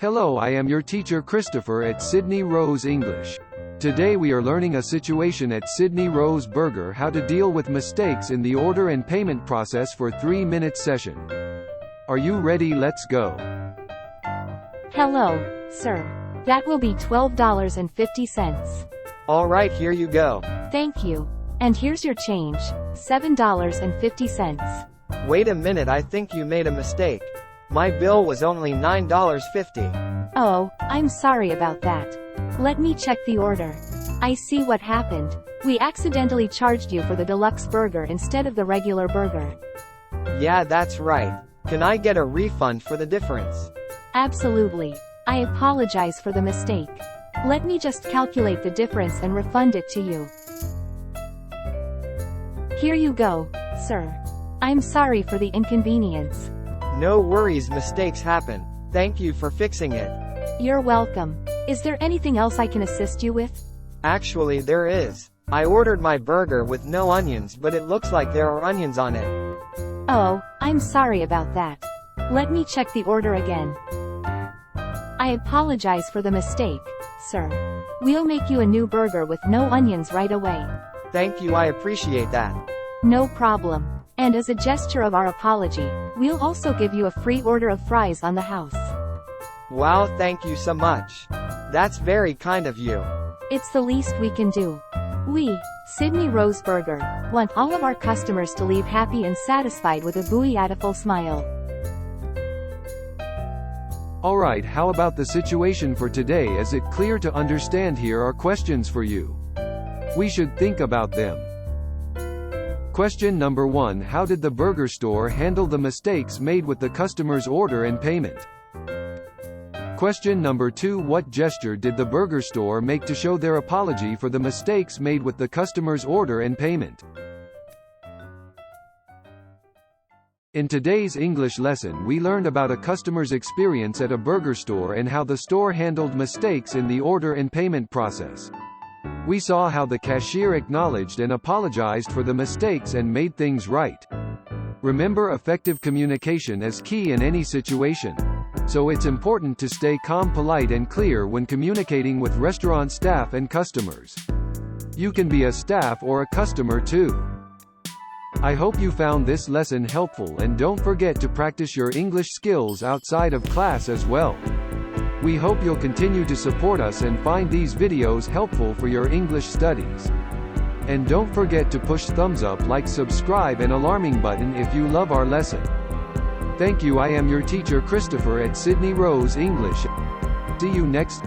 Hello, I am your teacher Christopher at Sydney Rose English. Today we are learning a situation at Sydney Rose Burger, how to deal with mistakes in the order and payment process for 3-minute session. Are you ready? Let's go. Hello, sir. That will be $12.50. Alright, here you go. Thank you. And here's your change, $7.50. Wait a minute, I think you made a mistake. My bill was only $9.50. Oh, I'm sorry about that. Let me check the order. I see what happened. We accidentally charged you for the deluxe burger instead of the regular burger. Yeah, that's right. Can I get a refund for the difference? Absolutely. I apologize for the mistake. Let me just calculate the difference and refund it to you. Here you go, sir. I'm sorry for the inconvenience. No worries, mistakes happen. Thank you for fixing it. You're welcome. Is there anything else I can assist you with? Actually, there is. I ordered my burger with no onions, but it looks like there are onions on it. Oh, I'm sorry about that. Let me check the order again. I apologize for the mistake, sir. We'll make you a new burger with no onions right away. Thank you, I appreciate that. No problem. And as a gesture of our apology, we'll also give you a free order of fries on the house. Wow, thank you so much. That's very kind of you. It's the least we can do. We, Sydney Rose Burger, want all of our customers to leave happy and satisfied with a beautiful smile. Alright, how about the situation for today? Is it clear to understand? Here are questions for you. We should think about them. Question number 1. How did the burger store handle the mistakes made with the customer's order and payment? Question number 2. What gesture did the burger store make to show their apology for the mistakes made with the customer's order and payment? In today's English lesson, we learned about a customer's experience at a burger store and how the store handled mistakes in the order and payment process. We saw how the cashier acknowledged and apologized for the mistakes and made things right. Remember, effective communication is key in any situation. So it's important to stay calm, polite, and clear when communicating with restaurant staff and customers. You can be a staff or a customer too. I hope you found this lesson helpful, and don't forget to practice your English skills outside of class as well. We hope you'll continue to support us and find these videos helpful for your English studies. And don't forget to push thumbs up, like, subscribe, and alarming button if you love our lesson. Thank you. I am your teacher Christopher at Sydney Rose English. See you next